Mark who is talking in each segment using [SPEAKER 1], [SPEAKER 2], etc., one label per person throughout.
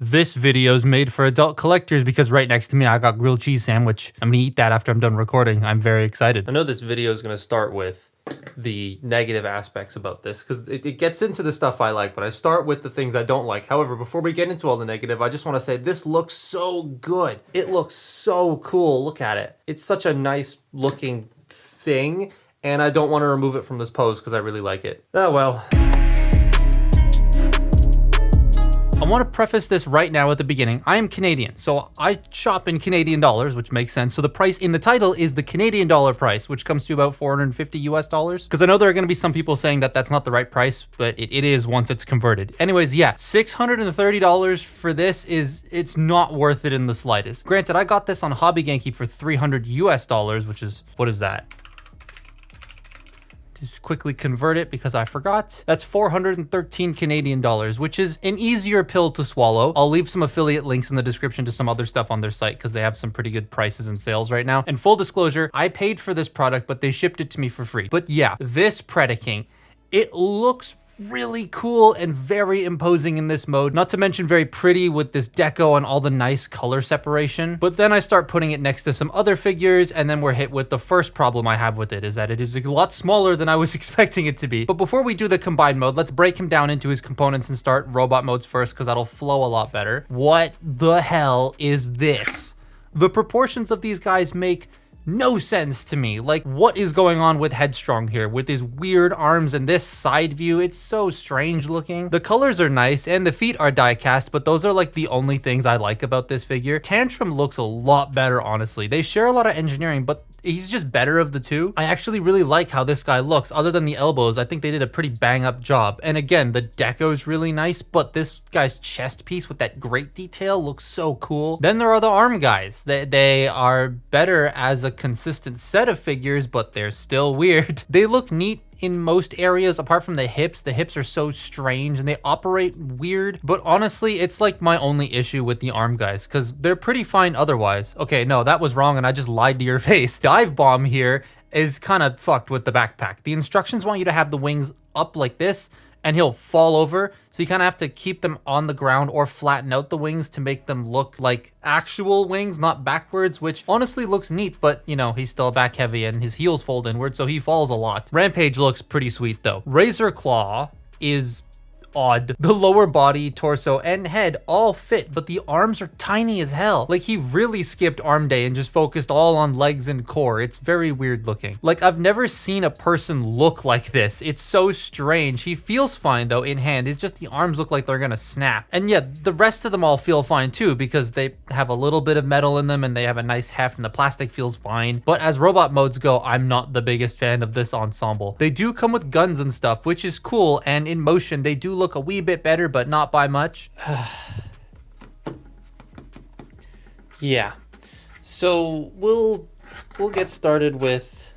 [SPEAKER 1] This video is made for adult collectors because right next to me I got grilled cheese sandwich. I'm gonna eat that after I'm done recording. I'm very excited. I know this video is gonna start with the negative aspects about this because it gets into the stuff I like, but I start with the things I don't like. However, before we get into all the negative, I just want to say this looks so good. It looks so cool. Look at it. It's such a nice looking thing, and I don't want to remove it from this pose because I really like it. Oh well. I want to preface this right now at the beginning. I am Canadian, so I shop in Canadian dollars, which makes sense. So the price in the title is the Canadian dollar price, which comes to about 450 US dollars. Because I know there are going to be some people saying that that's not the right price, but it is once it's converted. Anyways, yeah, $630 for this it's not worth it in the slightest. Granted, I got this on Hobby Genki for 300 US dollars, which is, what is that? Just quickly convert it because I forgot. That's 413 Canadian dollars, which is an easier pill to swallow. I'll leave some affiliate links in the description to some other stuff on their site because they have some pretty good prices and sales right now. And full disclosure, I paid for this product, but they shipped it to me for free. But yeah, this Predaking, it looks really cool and very imposing in this mode, not to mention very pretty with this deco and all the nice color separation. But then I start putting it next to some other figures, and then we're hit with the first problem I have with it, is that it is a lot smaller than I was expecting it to be. But before we do the combined mode, let's break him down into his components and start robot modes first, because that'll flow a lot better. What the hell is this? The proportions of these guys make no sense to me. Like, what is going on with Headstrong here with his weird arms and this side view? It's so strange looking. The colors are nice and the feet are die cast, but those are like the only things I like about this figure. Tantrum looks a lot better, honestly. They share a lot of engineering, but he's just better of the two. I actually really like how this guy looks. Other than the elbows, I think they did a pretty bang up job. And again, the deco is really nice, but this guy's chest piece with that great detail looks so cool. Then there are the arm guys. They are better as a consistent set of figures, but they're still weird. They look neat in most areas apart from the hips. The hips are so strange and they operate weird, but honestly, it's like my only issue with the arm guys because they're pretty fine otherwise. Okay, no, that was wrong and I just lied to your face. Dive Bomb here is kind of fucked with the backpack. The instructions want you to have the wings up like this and he'll fall over, so you kind of have to keep them on the ground or flatten out the wings to make them look like actual wings, not backwards, which honestly looks neat, but you know, he's still back heavy and his heels fold inward, so he falls a lot. Rampage looks pretty sweet though. Razor Claw is odd. The lower body, torso, and head all fit, but the arms are tiny as hell. Like, he really skipped arm day and just focused all on legs and core. It's very weird looking. Like, I've never seen a person look like this. It's so strange. He feels fine though in hand. It's just the arms look like they're gonna snap. And yeah, the rest of them all feel fine too because they have a little bit of metal in them and they have a nice heft and the plastic feels fine. But as robot modes go, I'm not the biggest fan of this ensemble. They do come with guns and stuff, which is cool, and in motion they do look a wee bit better, but not by much. Yeah, so we'll get started with,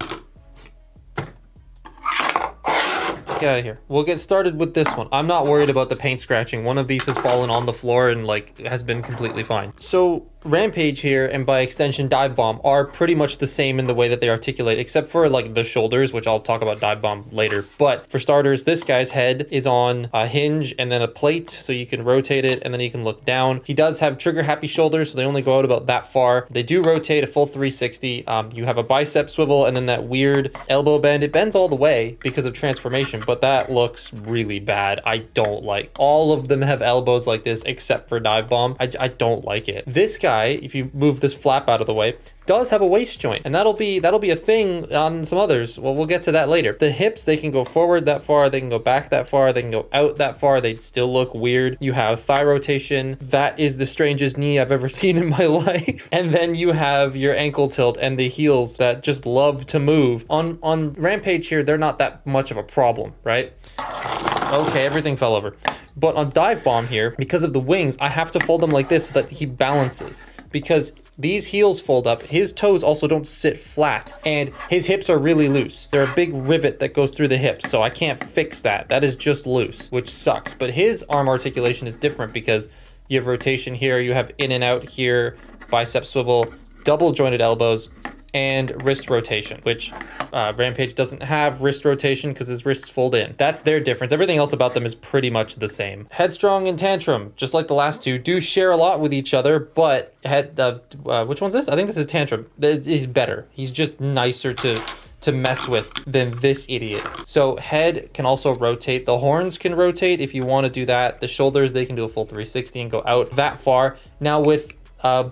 [SPEAKER 1] get out of here. We'll get started with this one. I'm not worried about the paint scratching. One of these has fallen on the floor and like has been completely fine. So Rampage here, and by extension Dive Bomb, are pretty much the same in the way that they articulate, except for like the shoulders, which I'll talk about Dive Bomb later. But for starters, this guy's head is on a hinge and then a plate, so you can rotate it and then you can look down. He does have trigger happy shoulders, so they only go out about that far. They do rotate a full 360. You have a bicep swivel and then that weird elbow bend. It bends all the way because of transformation, but that looks really bad. I don't like. All of them have elbows like this except for Dive Bomb. I don't like it. This guy, if you move this flap out of the way, does have a waist joint, and that'll be a thing on some others. Well, we'll get to that later. The hips, they can go forward that far, they can go back that far, they can go out that far. They'd still look weird. You have thigh rotation. That is the strangest knee I've ever seen in my life. And then you have your ankle tilt and the heels that just love to move. On Rampage here, they're not that much of a problem, right? Okay, everything fell over. But on Dive Bomb here, because of the wings, I have to fold them like this so that he balances. Because these heels fold up, his toes also don't sit flat, and his hips are really loose. They're a big rivet that goes through the hips, so I can't fix that. That is just loose, which sucks. But his arm articulation is different because you have rotation here, you have in and out here, bicep swivel, double jointed elbows, and wrist rotation, which Rampage doesn't have wrist rotation because his wrists fold in. That's their difference. Everything else about them is pretty much the same. Headstrong and Tantrum, just like the last two, do share a lot with each other, but which one's this? I think this is Tantrum. He's better. He's just nicer to mess with than this idiot. So head can also rotate. The horns can rotate if you want to do that. The shoulders, they can do a full 360 and go out that far. Now with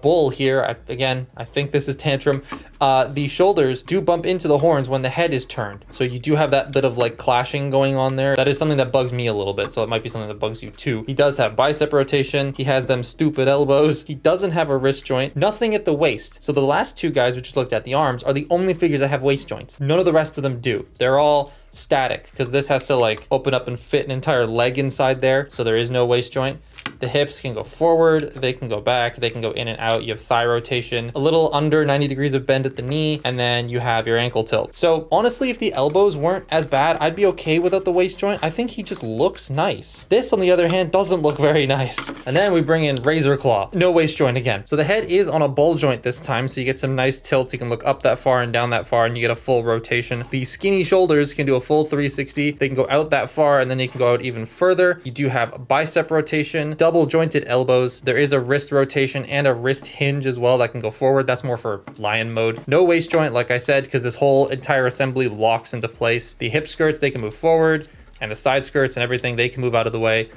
[SPEAKER 1] Bull here, I think this is Tantrum. The shoulders do bump into the horns when the head is turned. So you do have that bit of like clashing going on there. That is something that bugs me a little bit. So it might be something that bugs you too. He does have bicep rotation. He has them stupid elbows. He doesn't have a wrist joint. Nothing at the waist. So the last two guys we just looked at, the arms, are the only figures that have waist joints. None of the rest of them do. They're all static because this has to like open up and fit an entire leg inside there. So there is no waist joint. The hips can go forward, they can go back, they can go in and out. You have thigh rotation, a little under 90 degrees of bend at the knee, and then you have your ankle tilt. So honestly, if the elbows weren't as bad, I'd be okay without the waist joint. I think he just looks nice. This, on the other hand, doesn't look very nice. And then we bring in Razor Claw, no waist joint again. So the head is on a ball joint this time, so you get some nice tilt. You can look up that far and down that far, and you get a full rotation. The skinny shoulders can do a full 360. They can go out that far, and then you can go out even further. You do have bicep rotation, double jointed elbows. There is a wrist rotation and a wrist hinge as well that can go forward. That's more for lion mode. No waist joint, like I said, because this whole entire assembly locks into place. The hip skirts, they can move forward, and the side skirts and everything, they can move out of the way.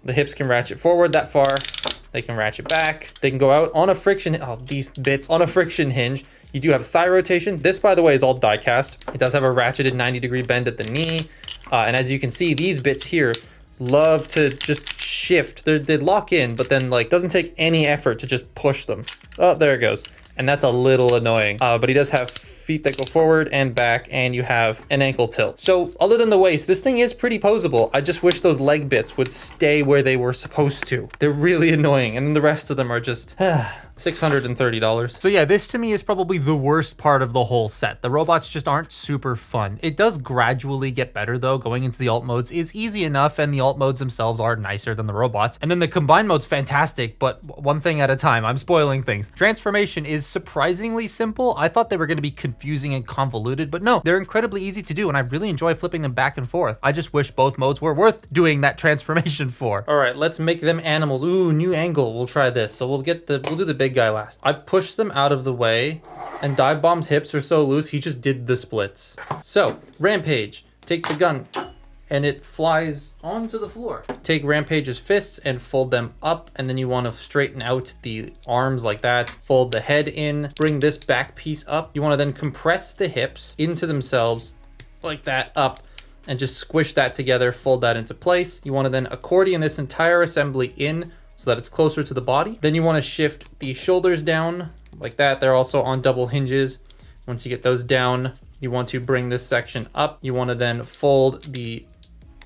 [SPEAKER 1] The hips can ratchet forward that far. They can ratchet back. They can go out on a friction, these bits, on a friction hinge. You do have thigh rotation. This, by the way, is all die cast. It does have a ratcheted 90-degree bend at the knee. And as you can see, these bits here love to just shift. They lock in, but then like doesn't take any effort to just push them. Oh, there it goes. And that's a little annoying. But he does have feet that go forward and back, and you have an ankle tilt. So other than the waist, this thing is pretty posable. I just wish those leg bits would stay where they were supposed to. They're really annoying, and then the rest of them are just $630. So yeah, this to me is probably the worst part of the whole set. The robots just aren't super fun. It does gradually get better though. Going into the alt modes is easy enough, and the alt modes themselves are nicer than the robots. And then the combined mode's fantastic, but one thing at a time. I'm spoiling things. Transformation is surprisingly simple. I thought they were going to be confusing and convoluted, but no, they're incredibly easy to do, and I really enjoy flipping them back and forth. I just wish both modes were worth doing that transformation for. All right, let's make them animals. Ooh, new angle. We'll try this. So we'll do the big guy last. I pushed them out of the way, and Dive Bomb's hips are so loose, he just did the splits. So, Rampage, take the gun, and it flies onto the floor. Take Rampage's fists and fold them up, and then you want to straighten out the arms like that. Fold the head in, bring this back piece up. You want to then compress the hips into themselves like that up, and just squish that together, fold that into place. You want to then accordion this entire assembly in so that it's closer to the body. Then you want to shift the shoulders down like that. They're also on double hinges. Once you get those down, you want to bring this section up. You want to then fold the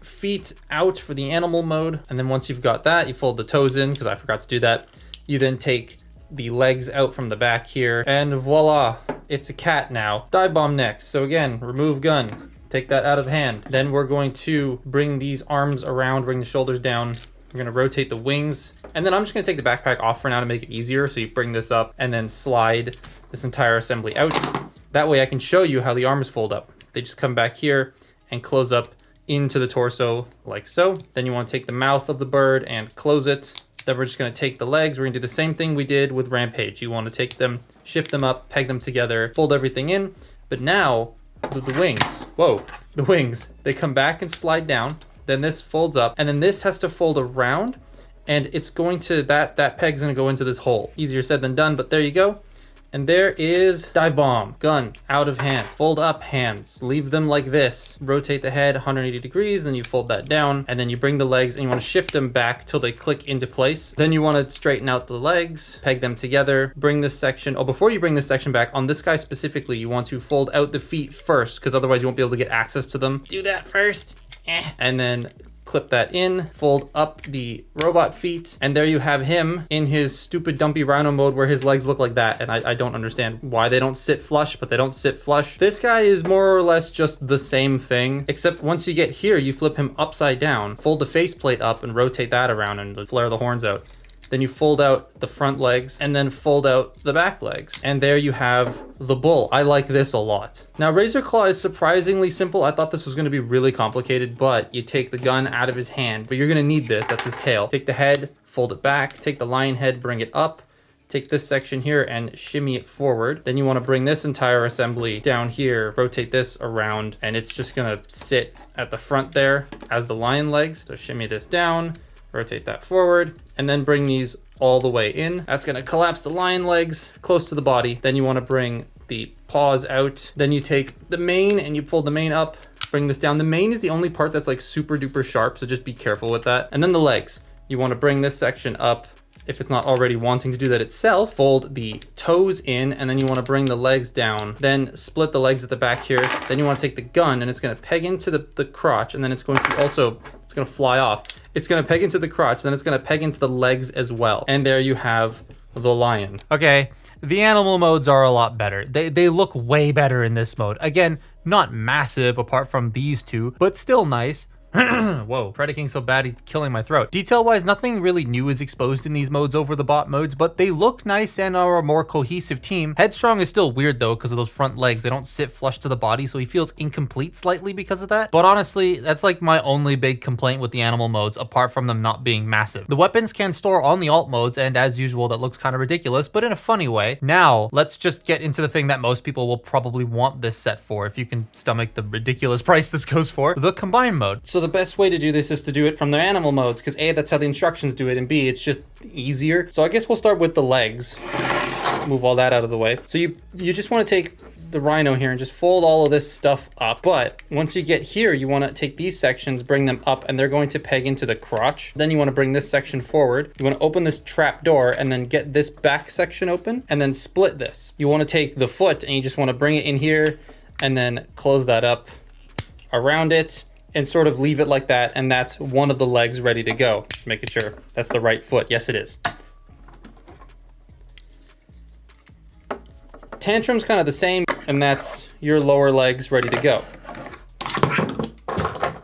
[SPEAKER 1] feet out for the animal mode. And then once you've got that, you fold the toes in, because I forgot to do that. You then take the legs out from the back here, and voila, it's a cat now. Dive Bomb next. So again, remove gun, take that out of hand. Then we're going to bring these arms around, bring the shoulders down. We're gonna rotate the wings, and then I'm just gonna take the backpack off for now to make it easier. So you bring this up and then slide this entire assembly out. That way I can show you how the arms fold up. They just come back here and close up into the torso like so. Then you want to take the mouth of the bird and close it. Then we're just going to take the legs. We're going to do the same thing we did with Rampage. You want to take them, shift them up, peg them together, fold everything in. But now the wings, whoa, the wings, they come back and slide down. Then this folds up, and then this has to fold around, and it's going to, that peg's going to go into this hole. Easier said than done, but there you go. And there is Dive Bomb, gun, out of hand, fold up hands, leave them like this, rotate the head 180 degrees, then you fold that down, and then you bring the legs and you want to shift them back till they click into place. Then you want to straighten out the legs, peg them together, bring this section, before you bring this section back, on this guy specifically, you want to fold out the feet first, because otherwise you won't be able to get access to them. Do that first, and then clip that in, fold up the robot feet, and there you have him in his stupid dumpy rhino mode where his legs look like that. And I don't understand why they don't sit flush, but they don't sit flush. This guy is more or less just the same thing, except once you get here, you flip him upside down, fold the faceplate up and rotate that around and flare the horns out. then you fold out the front legs, and then fold out the back legs. And there you have the bull. I like this a lot. Now, Razor Claw is surprisingly simple. I thought this was gonna be really complicated, but you take the gun out of his hand, but you're gonna need this, that's his tail. Take the head, fold it back, take the lion head, bring it up, take this section here and shimmy it forward. Then you wanna bring this entire assembly down here, rotate this around, and it's just gonna sit at the front there as the lion legs. So shimmy this down, rotate that forward, and then bring these all the way in. That's gonna collapse the lion legs close to the body. Then you wanna bring the paws out. Then you take the mane and you pull the mane up, bring this down. The mane is the only part that's like super duper sharp, so just be careful with that. And then the legs. You wanna bring this section up. If it's not already wanting to do that itself, fold the toes in, and then you wanna bring the legs down, then split the legs at the back here. Then you wanna take the gun and it's gonna peg into the crotch, and then it's going to also, it's gonna fly off. It's gonna peg into the crotch, then it's gonna peg into the legs as well. And there you have the lion. Okay, the animal modes are a lot better. They look way better in this mode. Again, not massive apart from these two, but still nice. Whoa, Predaking so bad he's killing my throat. Detail-wise, nothing really new is exposed in these modes over the bot modes, but they look nice and are a more cohesive team. Headstrong is still weird though because of those front legs. They don't sit flush to the body, so he feels incomplete slightly because of that. But honestly, that's like my only big complaint with the animal modes, apart from them not being massive. The weapons can store on the alt modes, and as usual, that looks kind of ridiculous, but in a funny way. Now, let's just get into the thing that most people will probably want this set for, if you can stomach the ridiculous price this goes for, the combine mode. So the best way to do this is to do it from their animal modes, because A, that's how the instructions do it, and B, it's just easier. So I guess we'll start with the legs. Move all that out of the way. So you just want to take the rhino here and just fold all of this stuff up. But once you get here, you want to take these sections, bring them up, and they're going to peg into the crotch. Then you want to bring this section forward. You want to open this trap door and then get this back section open and then split this. You want to take the foot and you just want to bring it in here and then close that up around it and sort of leave it like that, and that's one of the legs ready to go. Making sure that's the right foot. Yes, it is. Tantrum's kind of the same, and that's your lower legs ready to go.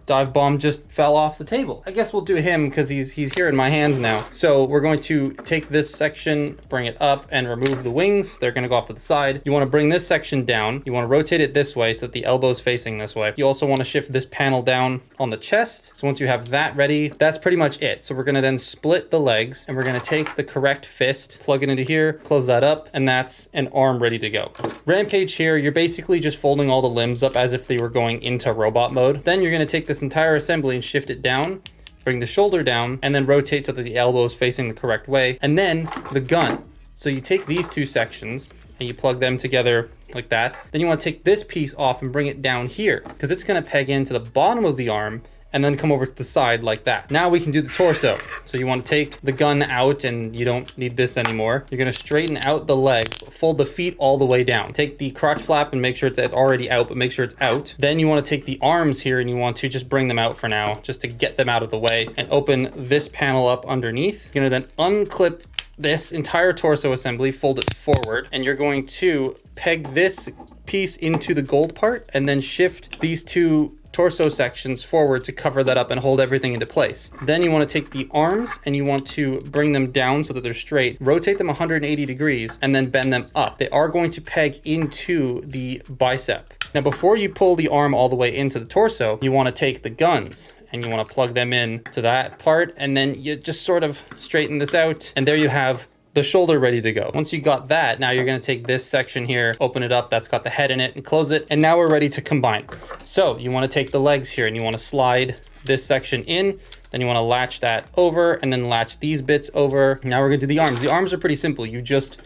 [SPEAKER 1] Dive bomb just fell off the table. I guess we'll do him because he's here in my hands now. So we're going to take this section, bring it up, and remove the wings. They're going to go off to the side. You want to bring this section down. You want to rotate it this way so that the elbow's facing this way. You also want to shift this panel down on the chest. So once you have that ready, that's pretty much it. So we're going to then split the legs, and we're going to take the correct fist, plug it into here, close that up, and that's an arm ready to go. Rampage here, you're basically just folding all the limbs up as if they were going into robot mode. Then you're going to take this entire assembly and shift it down, bring the shoulder down, and then rotate so that the elbow is facing the correct way, and then the gun. So you take these two sections and you plug them together like that. Then you want to take this piece off and bring it down here because it's going to peg into the bottom of the arm and then come over to the side like that. Now we can do the torso. So you want to take the gun out, and you don't need this anymore. You're gonna straighten out the legs, fold the feet all the way down. Take the crotch flap and make sure it's already out, but make sure it's out. Then you want to take the arms here and you want to just bring them out for now, just to get them out of the way, and open this panel up underneath. You're gonna then unclip this entire torso assembly, fold it forward, and you're going to peg this piece into the gold part and then shift these two torso sections forward to cover that up and hold everything into place. Then you want to take the arms and you want to bring them down so that they're straight, rotate them 180 degrees, and then bend them up. They are going to peg into the bicep. Now, before you pull the arm all the way into the torso, you want to take the guns and you want to plug them in to that part, and then you just sort of straighten this out, and there you have the shoulder ready to go. Once you got that, now you're gonna take this section here, open it up, that's got the head in it, and close it, and now we're ready to combine. So you wanna take the legs here and you wanna slide this section in, then you wanna latch that over, and then latch these bits over. Now we're gonna do the arms. The arms are pretty simple. You just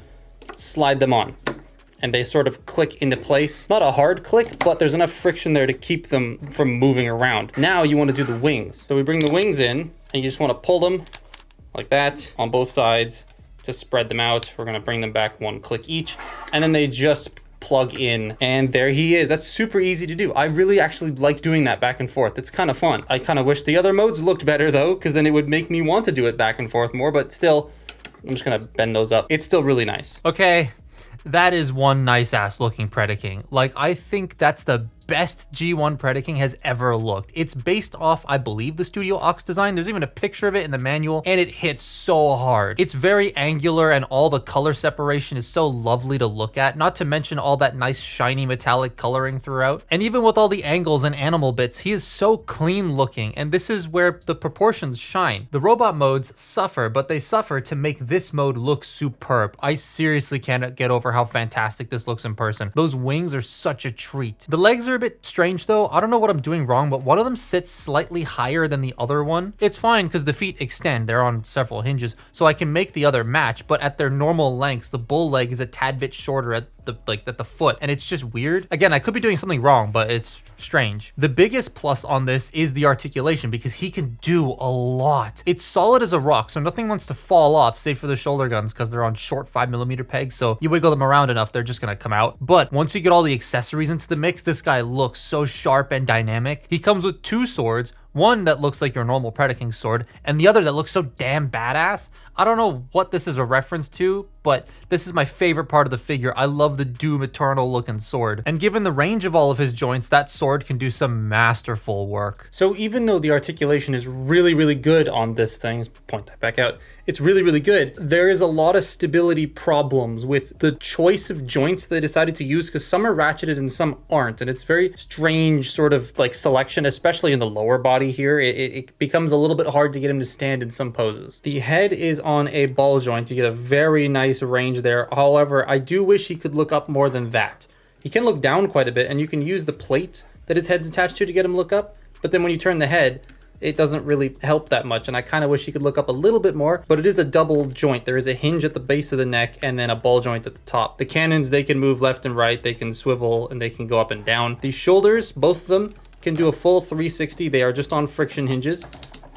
[SPEAKER 1] slide them on, and they sort of click into place. Not a hard click, but there's enough friction there to keep them from moving around. Now you wanna do the wings. So we bring the wings in, and you just wanna pull them like that on both sides, to spread them out. We're gonna bring them back one click each, and then they just plug in, and there he is. That's super easy to do. I really actually like doing that back and forth. It's kind of fun. I kind of wish the other modes looked better though, because then it would make me want to do it back and forth more, but still, I'm just gonna bend those up. It's still really nice. Okay, that is one nice ass looking Predaking. Like, I think that's the best G1 Predaking has ever looked. It's based off, I believe, the Studio Ox design. There's even a picture of it in the manual, and it hits so hard. It's very angular, and all the color separation is so lovely to look at, not to mention all that nice shiny metallic coloring throughout. And even with all the angles and animal bits, he is so clean looking, and this is where the proportions shine. The robot modes suffer, but they suffer to make this mode look superb. I seriously cannot get over how fantastic this looks in person. Those wings are such a treat. The legs are a bit strange though. I don't know what I'm doing wrong, but one of them sits slightly higher than the other one. It's fine because the feet extend. They're on several hinges, so I can make the other match, but at their normal lengths, the bull leg is a tad bit shorter at the foot, and it's just weird. Again, I could be doing something wrong, but it's strange. The biggest plus on this is the articulation, because he can do a lot. It's solid as a rock, so nothing wants to fall off, save for the shoulder guns, because they're on short 5mm pegs, so you wiggle them around enough, they're just gonna come out. But once you get all the accessories into the mix, this guy looks so sharp and dynamic. He comes with two swords, one that looks like your normal Predaking sword, and the other that looks so damn badass. I don't know what this is a reference to, but this is my favorite part of the figure. I love the Doom Eternal looking sword. And given the range of all of his joints, that sword can do some masterful work. So even though the articulation is really, really good on this thing, let's point that back out, it's really, really good, there is a lot of stability problems with the choice of joints they decided to use, because some are ratcheted and some aren't, and it's very strange sort of like selection, especially in the lower body here. It becomes a little bit hard to get him to stand in some poses. The head is on a ball joint. You get a very nice range there. However, I do wish he could look up more than that. He can look down quite a bit, and you can use the plate that his head's attached to get him look up, but then when you turn the head, it doesn't really help that much, and I kind of wish he could look up a little bit more, but it is a double joint. There is a hinge at the base of the neck and then a ball joint at the top. The cannons, they can move left and right, they can swivel, and they can go up and down. These shoulders, both of them, can do a full 360. They are just on friction hinges.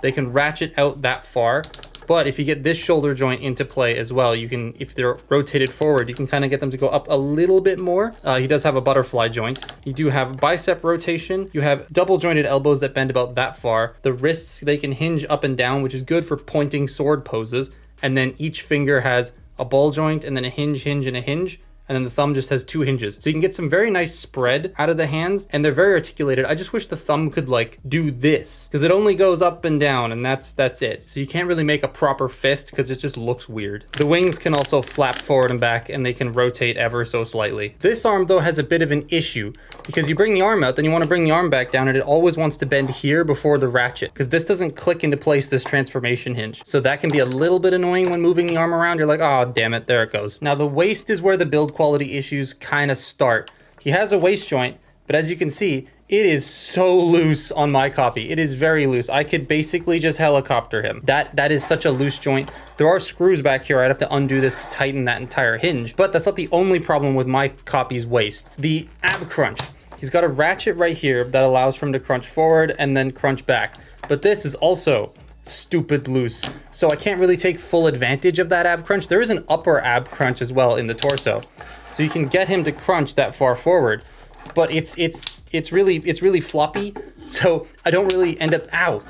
[SPEAKER 1] They can ratchet out that far. But if you get this shoulder joint into play as well, you can, if they're rotated forward, you can kind of get them to go up a little bit more. He does have a butterfly joint. You do have bicep rotation. You have double jointed elbows that bend about that far. The wrists, they can hinge up and down, which is good for pointing sword poses. And then each finger has a ball joint and then a hinge, and a hinge. And then the thumb just has two hinges. So you can get some very nice spread out of the hands, and they're very articulated. I just wish the thumb could like do this, because it only goes up and down, and that's it. So you can't really make a proper fist because it just looks weird. The wings can also flap forward and back, and they can rotate ever so slightly. This arm though has a bit of an issue, because you bring the arm out, then you want to bring the arm back down, and it always wants to bend here before the ratchet, because this doesn't click into place, this transformation hinge. So that can be a little bit annoying when moving the arm around. You're like, oh damn it, there it goes. Now the waist is where the build quality issues kind of start. He has a waist joint, but as you can see, it is so loose on my copy. It is very loose. I could basically just helicopter him. That is such a loose joint. There are screws back here. I'd have to undo this to tighten that entire hinge, but that's not the only problem with my copy's waist. The ab crunch. He's got a ratchet right here that allows for him to crunch forward and then crunch back. But this is also stupid loose, so I can't really take full advantage of that ab crunch. There is an upper ab crunch as well in the torso, so you can get him to crunch that far forward, but it's really floppy, so I don't really end up, ow,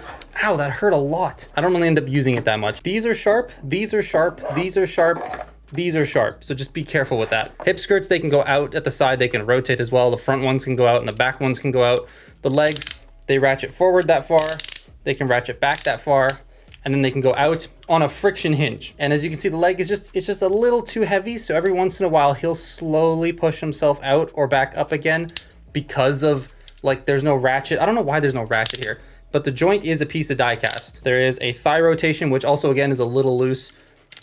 [SPEAKER 1] that hurt a lot. I don't really end up using it that much. These are sharp, these are sharp, these are sharp, these are sharp, so just be careful with that. Hip skirts, they can go out at the side, they can rotate as well. The front ones can go out and the back ones can go out. The legs, they ratchet forward that far, they can ratchet back that far, and then they can go out on a friction hinge. And as you can see, the leg is it's just a little too heavy, so every once in a while he'll slowly push himself out or back up again because of, like, there's no ratchet. I don't know why there's no ratchet here, but the joint is a piece of die cast. There is a thigh rotation, which also again is a little loose.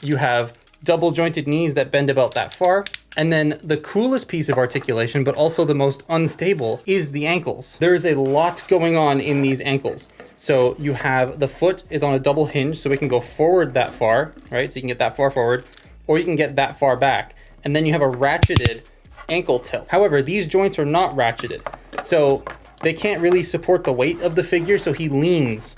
[SPEAKER 1] You have double jointed knees that bend about that far. And then the coolest piece of articulation, but also the most unstable, is the ankles. There is a lot going on in these ankles. So you have the foot is on a double hinge, so it can go forward that far, right? So you can get that far forward, or you can get that far back. And then you have a ratcheted ankle tilt. However, these joints are not ratcheted, so they can't really support the weight of the figure, so he leans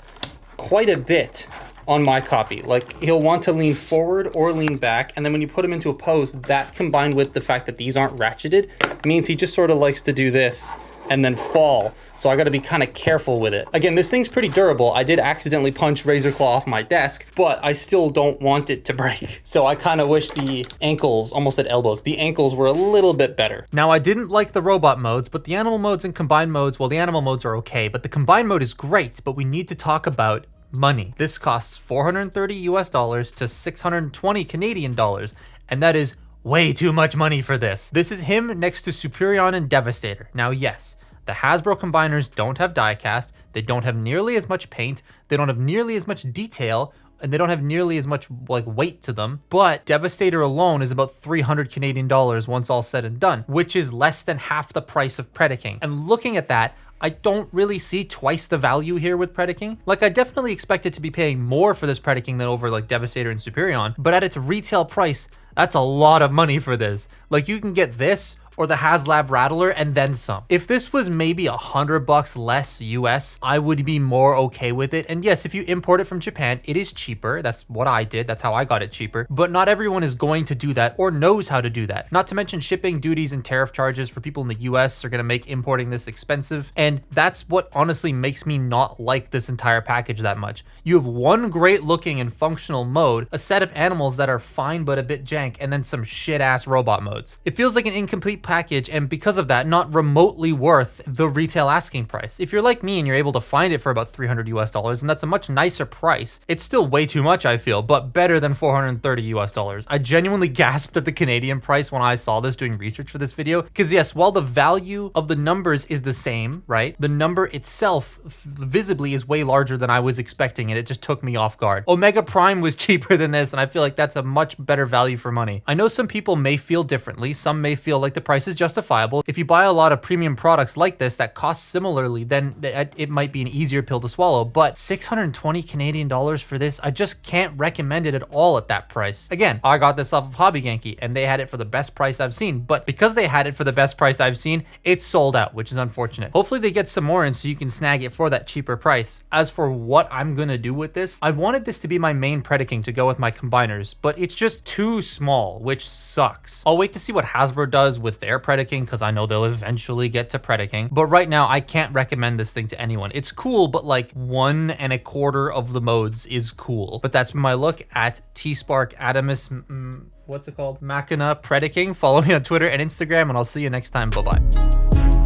[SPEAKER 1] quite a bit on my copy. Like, he'll want to lean forward or lean back, and then when you put him into a pose, that combined with the fact that these aren't ratcheted means he just sort of likes to do this and then fall. So I gotta be kind of careful with it. Again, this thing's pretty durable. I did accidentally punch Razor Claw off my desk, but I still don't want it to break. So I kind of wish the ankles, almost at elbows, the ankles were a little bit better. Now I didn't like the robot modes, but the animal modes and combined modes, well, the animal modes are okay, but the combined mode is great, but we need to talk about money. This costs 430 US dollars to 620 Canadian dollars, and that is way too much money for this. This is him next to Superion and Devastator. Now, yes, the Hasbro combiners don't have die-cast, they don't have nearly as much paint, they don't have nearly as much detail, and they don't have nearly as much like weight to them, but Devastator alone is about 300 Canadian dollars once all said and done, which is less than half the price of Predaking. And looking at that, I don't really see twice the value here with Predaking. Like, I definitely expected to be paying more for this Predaking than over like Devastator and Superion, but at its retail price, that's a lot of money for this. Like, you can get this or the HasLab Rattler and then some. If this was maybe $100 less US, I would be more okay with it. And yes, if you import it from Japan, it is cheaper. That's what I did. That's how I got it cheaper. But not everyone is going to do that or knows how to do that. Not to mention shipping, duties, and tariff charges for people in the US are gonna make importing this expensive. And that's what honestly makes me not like this entire package that much. You have one great looking and functional mode, a set of animals that are fine but a bit jank, and then some shit ass robot modes. It feels like an incomplete package, and because of that, not remotely worth the retail asking price. If you're like me and you're able to find it for about 300 US dollars, and that's a much nicer price, it's still way too much, I feel, but better than 430 US dollars. I genuinely gasped at the Canadian price when I saw this doing research for this video, because yes, while the value of the numbers is the same, right, the number itself visibly is way larger than I was expecting, and it just took me off guard. Omega Prime was cheaper than this, and I feel like that's a much better value for money. I know some people may feel differently. Some may feel like the price is justifiable. If you buy a lot of premium products like this that cost similarly, then it might be an easier pill to swallow, but 620 Canadian dollars for this, I just can't recommend it at all at that price. Again, I got this off of Hobby Genki and they had it for the best price I've seen, but because they had it for the best price I've seen, it's sold out, which is unfortunate. Hopefully they get some more in so you can snag it for that cheaper price. As for what I'm gonna do with this, I wanted this to be my main Predaking to go with my combiners, but it's just too small, which sucks. I'll wait to see what Hasbro does with their Predaking, because I know they'll eventually get to Predaking, but right now I can't recommend this thing to anyone. It's cool, but like 1 1/4 of the modes is cool. But that's my look at T-Spark Adamas, what's it called? Machina Predaking. Follow me on Twitter and Instagram, and I'll see you next time. Bye-bye.